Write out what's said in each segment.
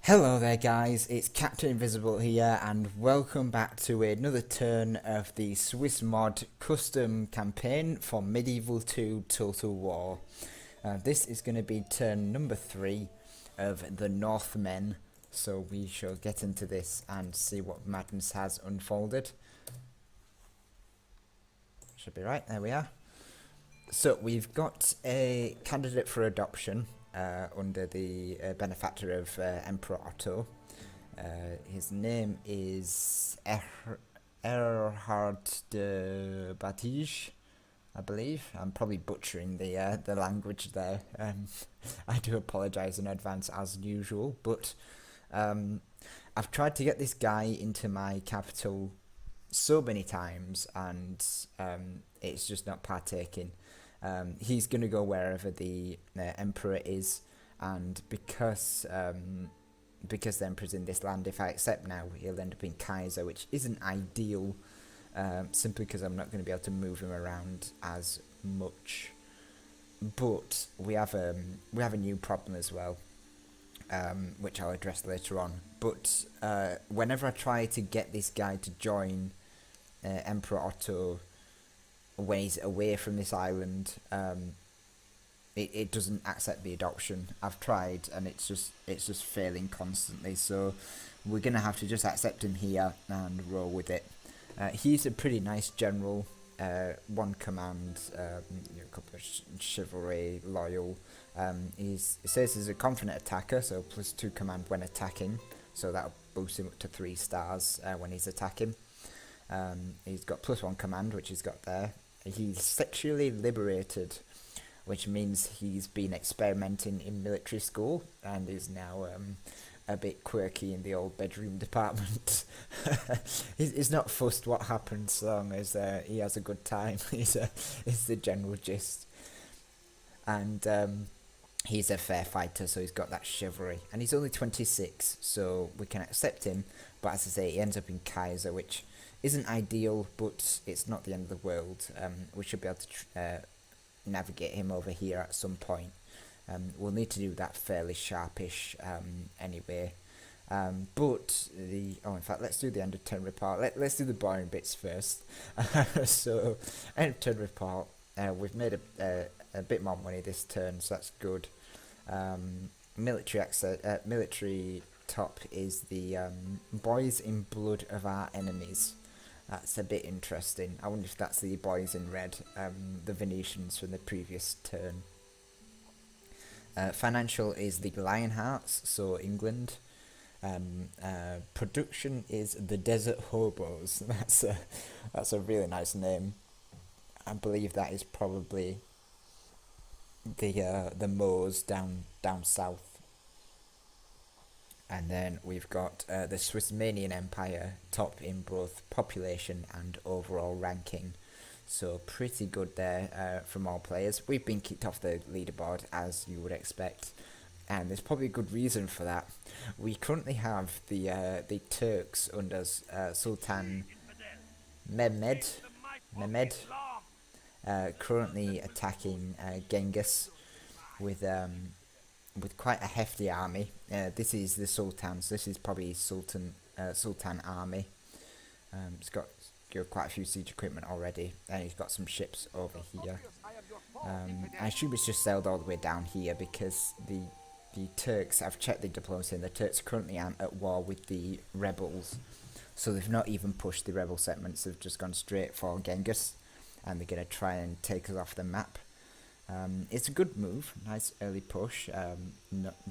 Hello there guys, it's Captain Invisible here and welcome back to another turn of the Swissmod custom campaign for Medieval 2 Total War. This is going to be turn number 3 of the Northmen, so we shall get into this and see what madness has unfolded. Should be right, there we are. So we've got a candidate for adoption under the benefactor of Emperor Otto. His name is Erhard de Batige, I believe. I'm probably butchering the language there. I do apologise in advance as usual, but I've tried to get this guy into my capital so many times and it's just not partaking. He's going to go wherever the Emperor is, and because the Emperor's in this land, if I accept now, he'll end up in Kaiser, which isn't ideal, simply because I'm not going to be able to move him around as much. But we have a new problem as well, which I'll address later on. But whenever I try to get this guy to join Emperor Otto when he's away from this island, it doesn't accept the adoption. I've tried and it's just failing constantly, so we're gonna have to just accept him here and roll with it. He's a pretty nice general, one command, a couple of chivalry, loyal. It says he's a confident attacker, so +2 command when attacking, so that'll boost him up to 3 stars when he's attacking. He's got +1 command, which he's got there. He's sexually liberated, which means he's been experimenting in military school and is now a bit quirky in the old bedroom department. He's not fussed what happens so long as he has a good time. Is the general gist. And he's a fair fighter, so he's got that chivalry. And he's only 26, so we can accept him. But as I say, he ends up in Kaiser, which isn't ideal, but it's not the end of the world. We should be able to navigate him over here at some point. We'll need to do that fairly sharpish anyway. But in fact, let's do the end of turn report. Let's do the boring bits first. So, end of turn report. We've made a bit more money this turn, so that's good. Military top is the boys in blood of our enemies. That's a bit interesting. I wonder if that's the boys in red, the Venetians from the previous turn. Financial is the Lionhearts, so England. Production is the Desert Hobos. That's a really nice name. I believe that is probably the Moors down south. And then we've got the Swissmanian Empire, top in both population and overall ranking. So pretty good there from all players. We've been kicked off the leaderboard, as you would expect. And there's probably a good reason for that. We currently have the Turks under Sultan Mehmed, currently attacking Genghis with quite a hefty army. This is the Sultan's. This is probably Sultan army. It's got quite a few siege equipment already, and he's got some ships over here. I assume it's just sailed all the way down here because the Turks, I've checked the diplomacy, and the Turks currently aren't at war with the rebels, so they've not even pushed the rebel settlements. They've just gone straight for Genghis, and they're going to try and take us off the map. It's a good move, nice early push,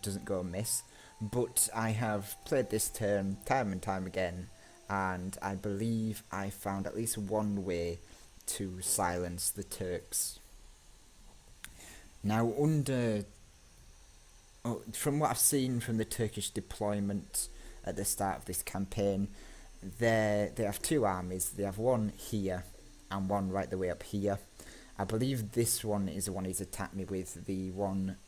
doesn't go amiss, but I have played this turn time and time again, and I believe I found at least one way to silence the Turks. Now, from what I've seen from the Turkish deployment at the start of this campaign, they have 2 armies. They have one here and one right the way up here. I believe this one is the one he's attacked me with, the one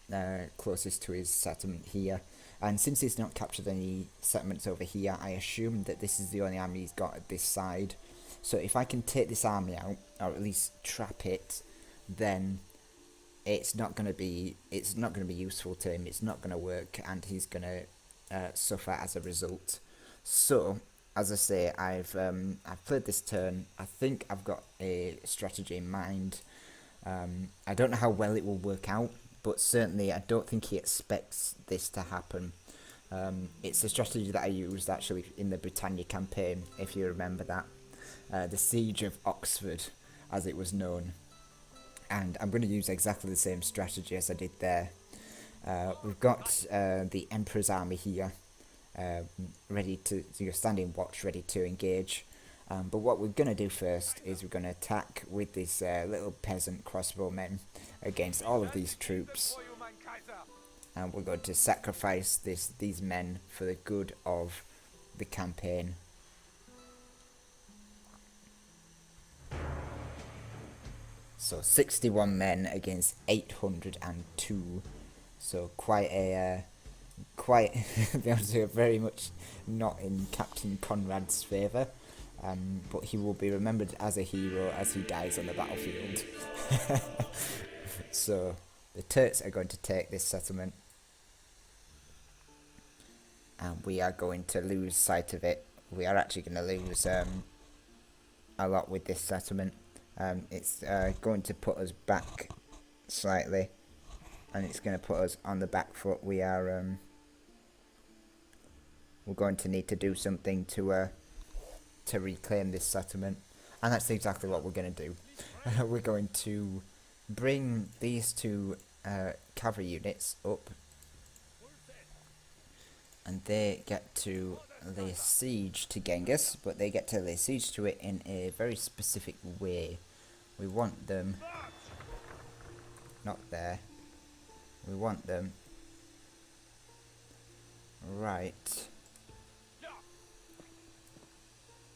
closest to his settlement here. And since he's not captured any settlements over here, I assume that this is the only army he's got at this side. So if I can take this army out, or at least trap it, then it's not going to be useful to him. It's not going to work, and he's going to suffer as a result. So, as I say, I've played this turn. I think I've got a strategy in mind. I don't know how well it will work out, but certainly I don't think he expects this to happen. It's a strategy that I used actually in the Britannia campaign, if you remember that. The Siege of Oxford, as it was known. And I'm going to use exactly the same strategy as I did there. We've got the Emperor's army here, ready to standing watch, ready to engage. But what we're going to do first is we're going to attack with these little peasant crossbowmen against all of these troops. And we're going to sacrifice these men for the good of the campaign. So 61 men against 802. So quite very much not in Captain Conrad's favour. But he will be remembered as a hero as he dies on the battlefield. So the Turks are going to take this settlement. And we are going to lose sight of it. We are actually going to lose a lot with this settlement. It's going to put us back slightly. And it's going to put us on the back foot. We're going to need to do something to reclaim this settlement, and that's exactly what we're going to do. We're going to bring these two cavalry units up, and they get to lay siege to Genghis, but they get to lay siege to it in a very specific way. We want them not there. We want them right.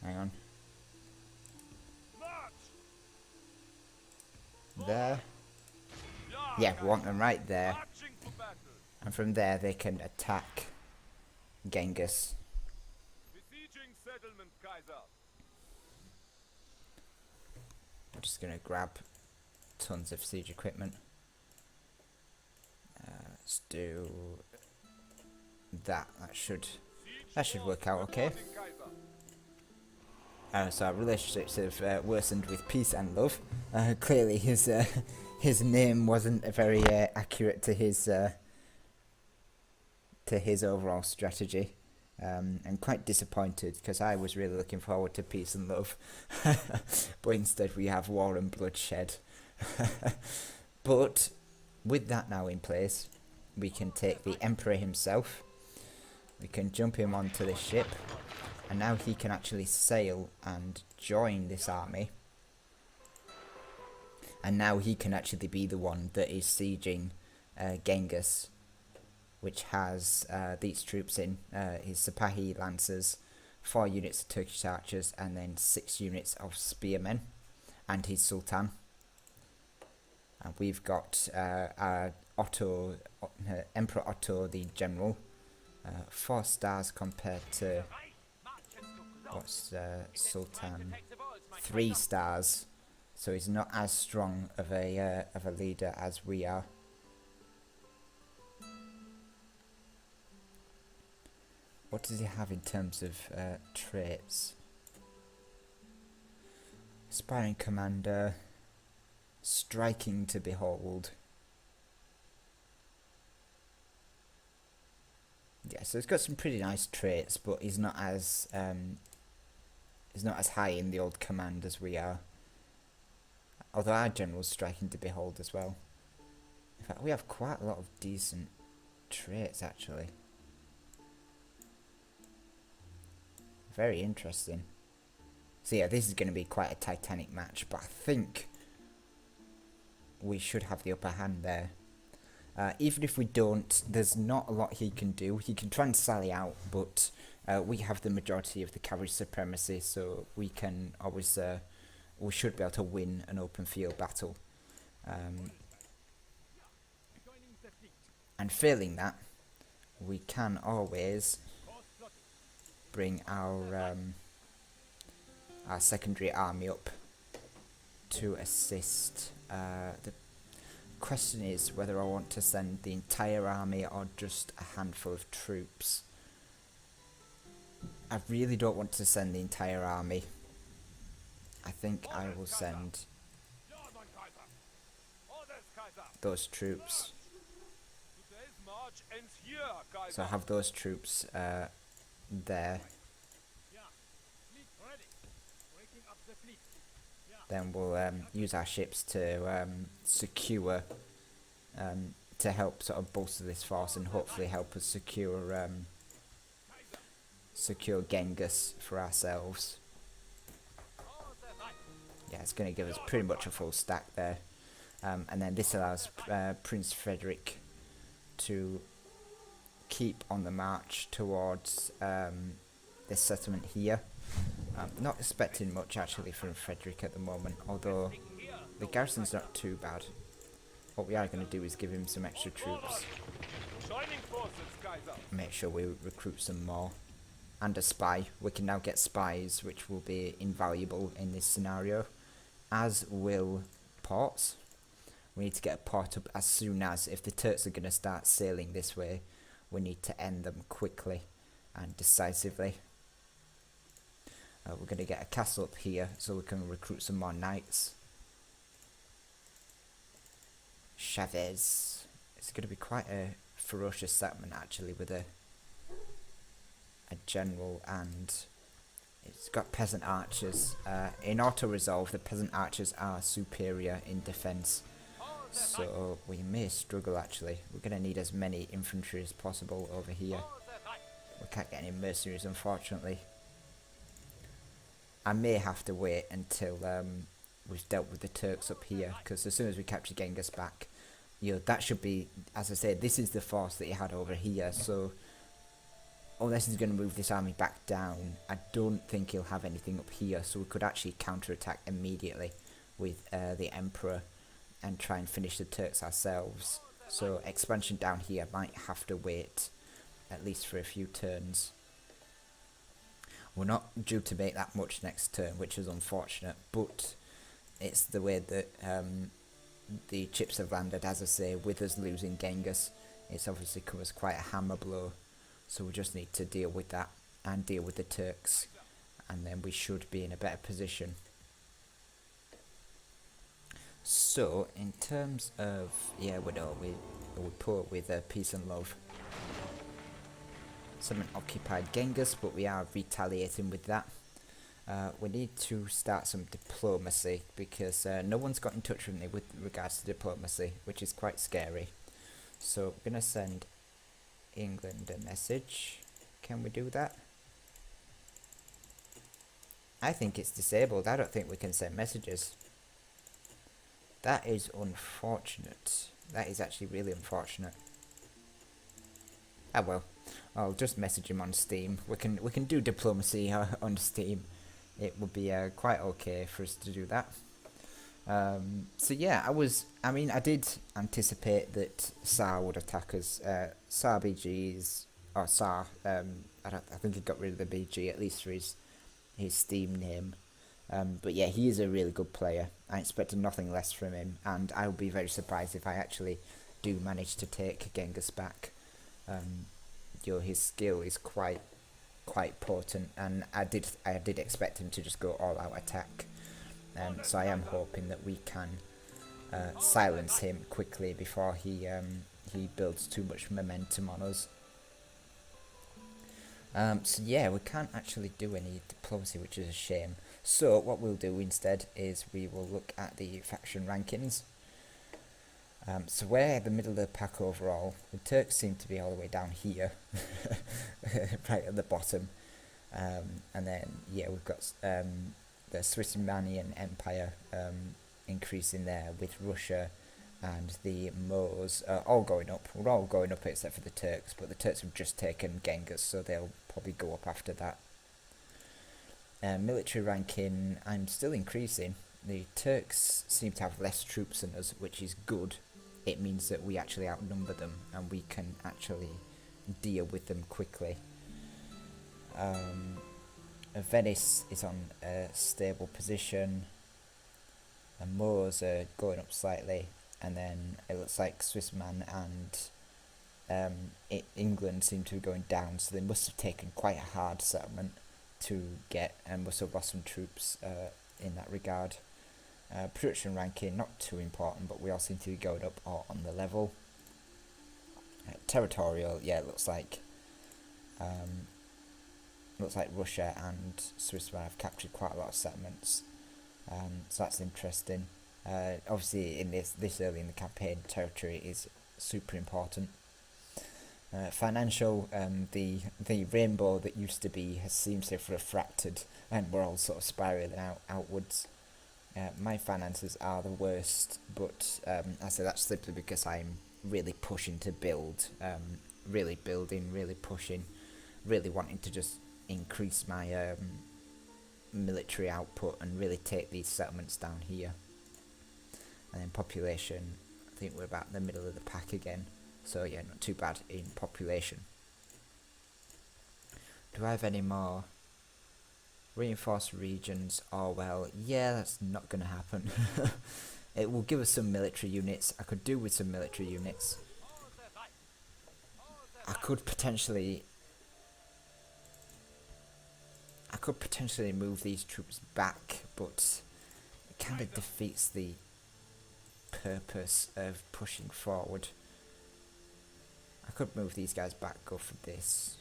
Hang on. There. Yeah, we want them right there. And from there they can attack Genghis. I'm just going to grab tons of siege equipment. Let's do that. That should work out okay. So our relationships have worsened with peace and love. Clearly, his name wasn't very accurate to his overall strategy. I'm quite disappointed because I was really looking forward to peace and love, but instead we have war and bloodshed. But with that now in place, we can take the Emperor himself. We can jump him onto this ship. And now he can actually sail and join this army. And now he can actually be the one that is sieging Genghis, which has these troops in. His Sipahi Lancers, 4 units of Turkish archers, and then 6 units of spearmen, and his Sultan. And we've got Emperor Otto the General, 4 stars compared to... What's Sultan? 3 stars, so he's not as strong of a leader as we are. What does he have in terms of traits? Aspiring commander, striking to behold. Yeah, so he's got some pretty nice traits, but he's not as high in the old command as we are. Although our general's striking to behold as well. In fact, we have quite a lot of decent traits actually. Very interesting. So yeah, this is going to be quite a titanic match, but I think we should have the upper hand there. Even if we don't, there's not a lot he can do. He can try and sally out, but we have the majority of the cavalry supremacy, so we can always, we should be able to win an open field battle. And failing that, we can always bring our secondary army up to assist. The question is whether I want to send the entire army or just a handful of troops. I really don't want to send the entire army. I think I will send those troops. So I have those troops there. Then we'll use our ships to secure, to help sort of bolster this force and hopefully help us secure secure Genghis for ourselves. Yeah, it's going to give us pretty much a full stack there. And then this allows Prince Frederick to keep on the march towards this settlement here. Not expecting much actually from Frederick at the moment, although the garrison's not too bad. What we are going to do is give him some extra troops. Make sure we recruit some more. And a spy. We can now get spies, which will be invaluable in this scenario. As will ports. We need to get a port up as soon as, if the Turks are going to start sailing this way, we need to end them quickly and decisively. We're going to get a castle up here so we can recruit some more knights. Chavez. It's going to be quite a ferocious settlement actually, with a general, and it's got peasant archers. In auto-resolve, the peasant archers are superior in defence, so we may struggle actually. We're going to need as many infantry as possible over here. We can't get any mercenaries unfortunately. I may have to wait until we've dealt with the Turks up here, because as soon as we capture Genghis back, you know, that should be, as I said, this is the force that he had over here, so unless he's going to move this army back down, I don't think he'll have anything up here, so we could actually counterattack immediately with the Emperor and try and finish the Turks ourselves. So expansion down here might have to wait at least for a few turns. We're not due to make that much next turn, which is unfortunate, but it's the way that the chips have landed. As I say, with us losing Genghis, it's obviously come as quite a hammer blow. So we just need to deal with that and deal with the Turks, and then we should be in a better position. So in terms of, yeah, we put with peace and love. Someone occupied Genghis, but we are retaliating with that. We need to start some diplomacy, because no one's got in touch with me with regards to diplomacy, which is quite scary. So we're going to send England a message. Can we do that? I think it's disabled. I don't think we can send messages. That is unfortunate. That is actually really unfortunate. Ah well, I'll just message him on Steam. We can do diplomacy on Steam. It would be quite okay for us to do that. So yeah, I did anticipate that SAR would attack us. SAR BG's, or SAR, I think he got rid of the BG, at least for his Steam name. But yeah, he is a really good player. I expected nothing less from him, and I would be very surprised if I actually do manage to take Genghis back. His skill is quite potent, and I did expect him to just go all out attack. So I am hoping that we can silence him quickly before he builds too much momentum on us. So yeah, we can't actually do any diplomacy, which is a shame. So what we'll do instead is we will look at the faction rankings. So we're the middle of the pack overall. The Turks seem to be all the way down here, right at the bottom. And then yeah, we've got the Swissmanian Empire increasing there, with Russia and the Moors all going up. We're all going up except for the Turks, but the Turks have just taken Genghis, so they'll probably go up after that. Military ranking, I'm still increasing. The Turks seem to have less troops than us, which is good. It means that we actually outnumber them and we can actually deal with them quickly. Venice is on a stable position. The Moors are going up slightly, and then it looks like Swissman and England seemed to be going down, so they must have taken quite a hard settlement to get, and must have lost some troops in that regard. Production ranking, not too important, but we all seem to be going up or on the level. Territorial, yeah, it looks like Russia and Swissmod have captured quite a lot of settlements, so that's interesting. Obviously, in this early in the campaign, territory is super important. Financial, the rainbow that used to be seems to have refracted, and we're all sort of spiraling outwards. My finances are the worst, but I say that's simply because I'm really pushing to build, really building, really pushing, really wanting to just increase my military output and really take these settlements down here. And then population, I think we're about in the middle of the pack again, so yeah, not too bad in population. Do I have any more? Reinforced regions, oh well, yeah, that's not going to happen. It will give us some military units. I could do with some military units. I could potentially move these troops back, but it kind of defeats the purpose of pushing forward. I could move these guys back, go for this.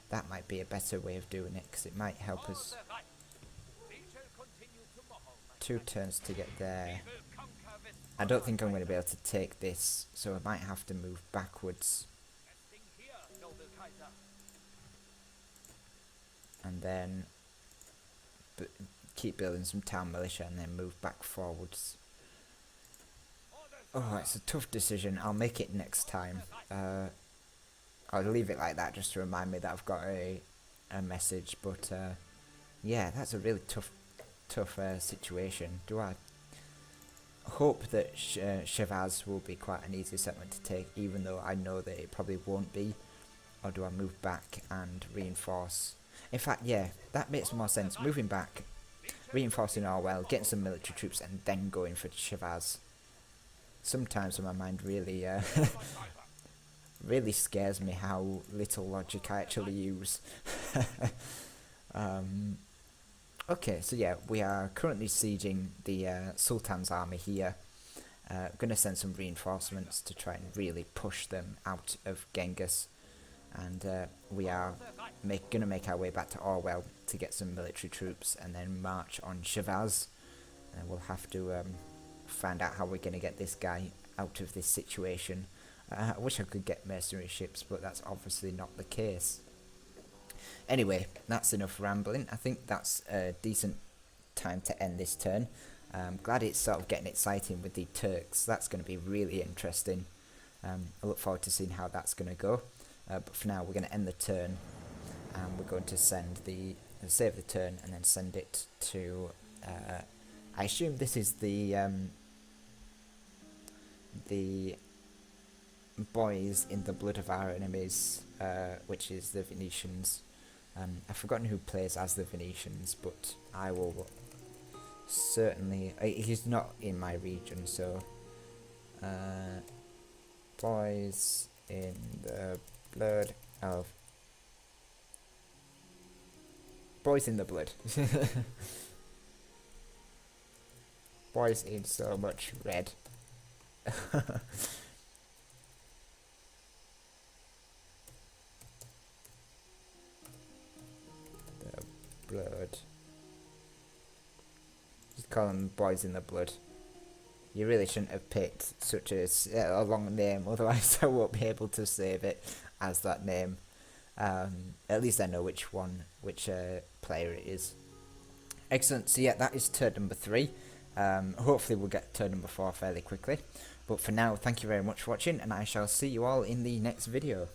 That might be a better way of doing it, because it might help us. 2 turns to get there. I don't think I'm going to be able to take this, so I might have to move backwards. And then keep building some town militia and then move back forwards. Oh, it's a tough decision. I'll make it next time. I'll leave it like that just to remind me that I've got a message, but yeah, that's a really tough situation. Do I hope that Shavaz will be quite an easy settlement to take, even though I know that it probably won't be? Or do I move back and reinforce? In fact, yeah, that makes more sense. Moving back, reinforcing Orwell, getting some military troops, and then going for Shavaz. Sometimes my mind really really scares me how little logic I actually use. Okay, so yeah, we are currently sieging the Sultan's army here. Going to send some reinforcements to try and really push them out of Genghis. And we are going to make our way back to Orwell to get some military troops and then march on Shavaz. And we'll have to find out how we're going to get this guy out of this situation. I wish I could get mercenary ships, but that's obviously not the case. Anyway, that's enough rambling. I think that's a decent time to end this turn. I'm glad it's sort of getting exciting with the Turks. That's going to be really interesting. I look forward to seeing how that's going to go. But for now, we're going to end the turn, and we're going to send save the turn and then send it to. I assume this is the boys in the blood of our enemies, which is the Venetians. I've forgotten who plays as the Venetians, but I will certainly. He's not in my region, so boys in the blood of boys in the blood. Boys in so much red. The blood. Just call them boys in the blood. You really shouldn't have picked such a long name, otherwise I won't be able to save it as that name. At least I know which player it is. Excellent. So yeah, that is turn number 3. Hopefully we'll get turn number 4 fairly quickly. But for now, thank you very much for watching, and I shall see you all in the next video.